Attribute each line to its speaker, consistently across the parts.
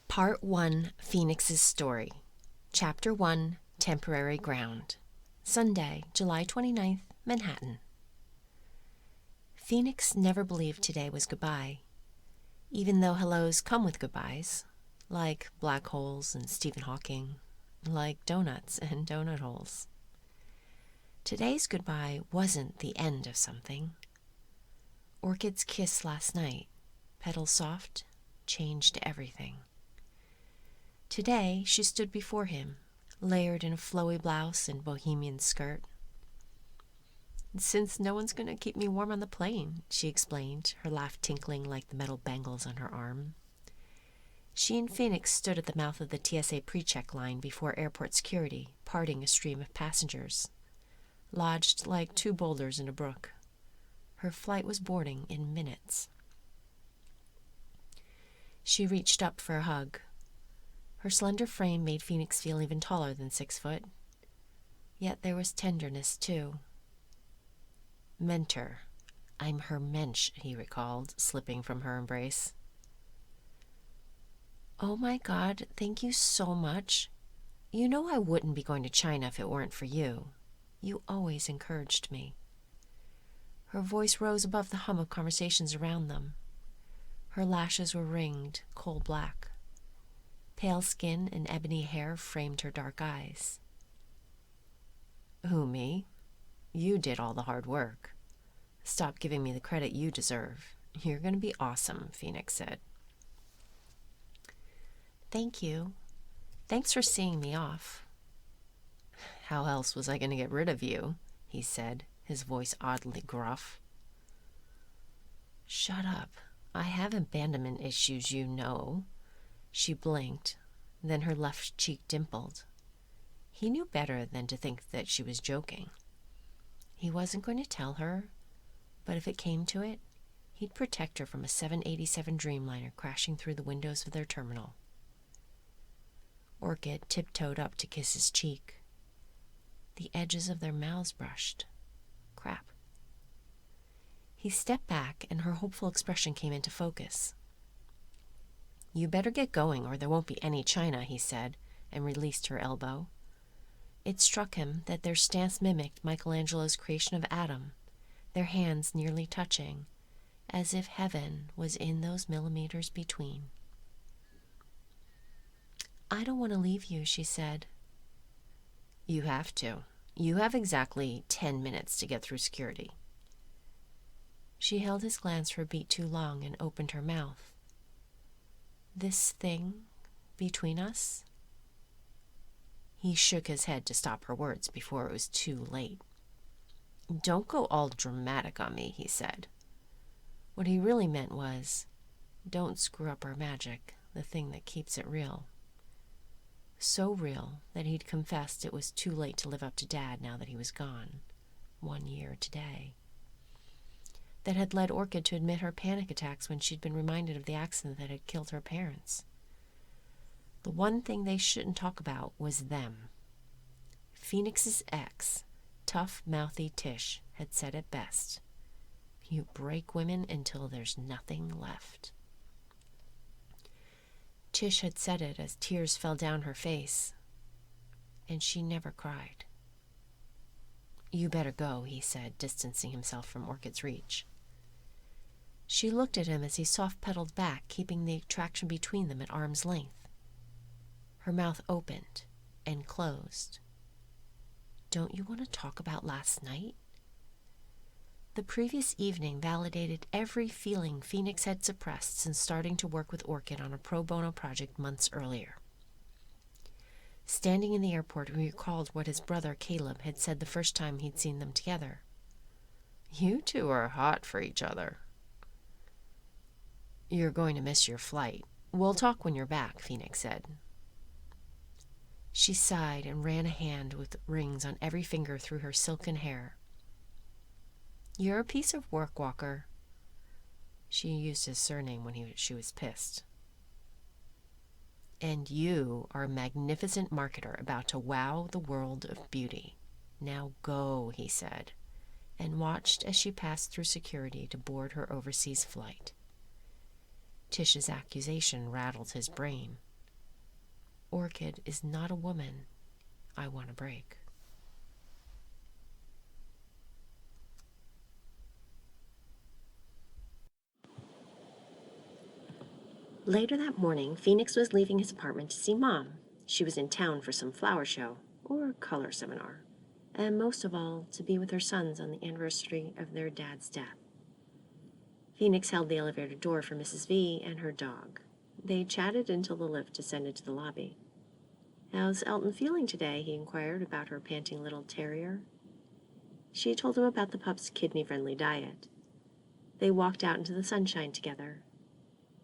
Speaker 1: Part 1, Phoenix's Story. Chapter 1, Temporary Ground. Sunday, July 29th, Manhattan. Phoenix never believed today was goodbye, even though hellos come with goodbyes, like black holes and Stephen Hawking, like donuts and donut holes. Today's goodbye wasn't the end of something. Orchid's kiss last night, petals soft, changed everything. Today she stood before him, layered in a flowy blouse and bohemian skirt. "Since no one's going to keep me warm on the plane," she explained, her laugh tinkling like the metal bangles on her arm. She and Phoenix stood at the mouth of the TSA pre-check line before airport security, parting a stream of passengers, lodged like two boulders in a brook. Her flight was boarding in minutes. She reached up for a hug. Her slender frame made Phoenix feel even taller than 6 foot. Yet there was tenderness, too. "Mentor. I'm her mensch," he recalled, slipping from her embrace. "Oh my God, thank you so much. You know I wouldn't be going to China if it weren't for you. You always encouraged me." Her voice rose above the hum of conversations around them. Her lashes were ringed, coal black. Pale skin and ebony hair framed her dark eyes. "Who, me? You did all the hard work. Stop giving me the credit you deserve. You're going to be awesome," Phoenix said. "Thank you. Thanks for seeing me off." "How else was I going to get rid of you?" he said, his voice oddly gruff. "Shut up. I have abandonment issues, you know." She blinked, then her left cheek dimpled. He knew better than to think that she was joking. He wasn't going to tell her, but if it came to it, he'd protect her from a 787 Dreamliner crashing through the windows of their terminal. Orchid tiptoed up to kiss his cheek. The edges of their mouths brushed. Crap. He stepped back, and her hopeful expression came into focus. "You better get going, or there won't be any China," he said, and released her elbow. It struck him that their stance mimicked Michelangelo's creation of Adam, their hands nearly touching, as if heaven was in those millimeters between. "I don't want to leave you," she said. "You have to. You have exactly 10 minutes to get through security." She held his glance for a beat too long and opened her mouth. "This thing between us?" He shook his head to stop her words before it was too late. "Don't go all dramatic on me," he said. What he really meant was, don't screw up our magic, the thing that keeps it real. So real that he'd confessed it was too late to live up to Dad now that he was gone. 1 year today. That had led Orchid to admit her panic attacks when she'd been reminded of the accident that had killed her parents. The one thing they shouldn't talk about was them. Phoenix's ex, tough-mouthy Tish, had said it best. You break women until there's nothing left. Tish had said it as tears fell down her face, and she never cried. "You better go," he said, distancing himself from Orchid's reach. She looked at him as he soft-pedaled back, keeping the attraction between them at arm's length. Her mouth opened and closed. "Don't you want to talk about last night?" The previous evening validated every feeling Phoenix had suppressed since starting to work with Orchid on a pro bono project months earlier. Standing in the airport, he recalled what his brother Caleb had said the first time he'd seen them together. "You two are hot for each other." "You're going to miss your flight. We'll talk when you're back," Phoenix said. She sighed and ran a hand with rings on every finger through her silken hair. "You're a piece of work, Walker." She used his surname when she was pissed. "And you are a magnificent marketer about to wow the world of beauty. Now go," he said, and watched as she passed through security to board her overseas flight. Tish's accusation rattled his brain. Orchid is not a woman I want to break. Later that morning, Phoenix was leaving his apartment to see Mom. She was in town for some flower show or color seminar, and most of all, to be with her sons on the anniversary of their dad's death. Phoenix held the elevator door for Mrs. V and her dog. They chatted until the lift descended to the lobby. "How's Elton feeling today?" he inquired about her panting little terrier. She told him about the pup's kidney-friendly diet. They walked out into the sunshine together.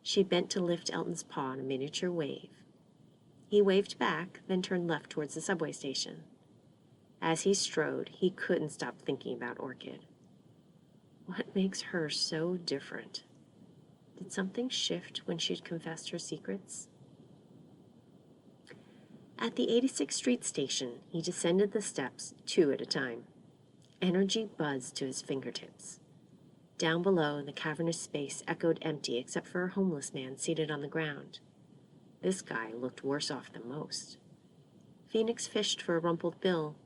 Speaker 1: She bent to lift Elton's paw in a miniature wave. He waved back, then turned left towards the subway station. As he strode, he couldn't stop thinking about Orchid. What makes her so different? Did something shift when she'd confessed her secrets? At the 86th Street station, he descended the steps, 2 at a time. Energy buzzed to his fingertips. Down below, the cavernous space echoed empty except for a homeless man seated on the ground. This guy looked worse off than most. Phoenix fished for a rumpled bill.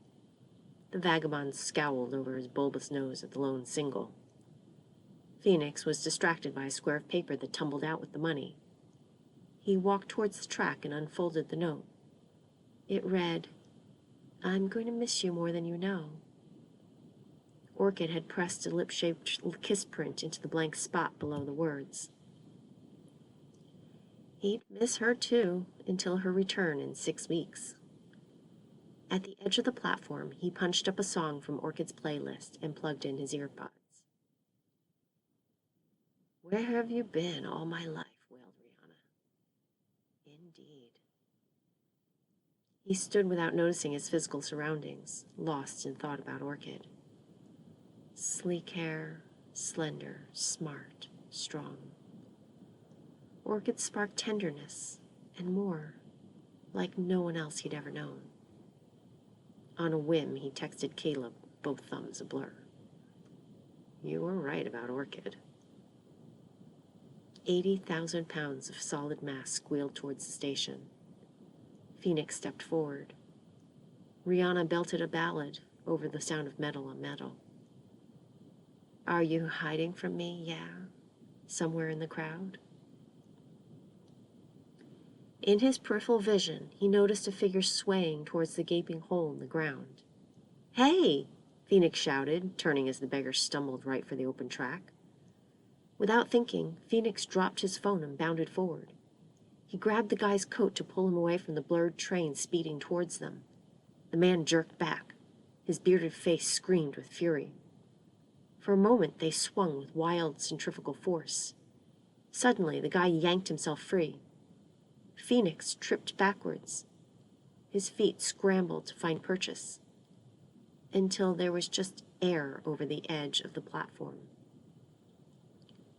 Speaker 1: The vagabond scowled over his bulbous nose at the lone single. Phoenix was distracted by a square of paper that tumbled out with the money. He walked towards the track and unfolded the note. It read, "I'm going to miss you more than you know." Orchid had pressed a lip-shaped kiss print into the blank spot below the words. He'd miss her too, until her return in 6 weeks. At the edge of the platform, he punched up a song from Orchid's playlist and plugged in his earbuds. "Where have you been all my life?" wailed Rihanna. Indeed. He stood without noticing his physical surroundings, lost in thought about Orchid. Sleek hair, slender, smart, strong. Orchid sparked tenderness and more, like no one else he'd ever known. On a whim, he texted Caleb, both thumbs a blur. "You were right about Orchid." 80,000 pounds of solid mass squealed towards the station. Phoenix stepped forward. Rihanna belted a ballad over the sound of metal on metal. "Are you hiding from me, yeah? Somewhere in the crowd?" In his peripheral vision, he noticed a figure swaying towards the gaping hole in the ground. "Hey!" Phoenix shouted, turning as the beggar stumbled right for the open track. Without thinking, Phoenix dropped his phone and bounded forward. He grabbed the guy's coat to pull him away from the blurred train speeding towards them. The man jerked back. His bearded face screamed with fury. For a moment, they swung with wild centrifugal force. Suddenly, the guy yanked himself free. Phoenix tripped backwards. His feet scrambled to find purchase, until there was just air over the edge of the platform.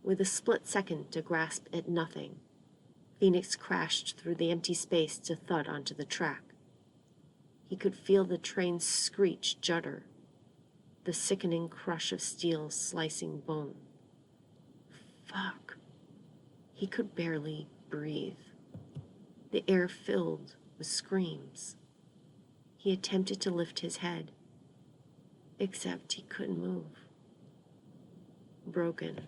Speaker 1: With a split second to grasp at nothing, Phoenix crashed through the empty space to thud onto the track. He could feel the train's screech judder, the sickening crush of steel slicing bone. Fuck. He could barely breathe. The air filled with screams. He attempted to lift his head, except he couldn't move. Broken,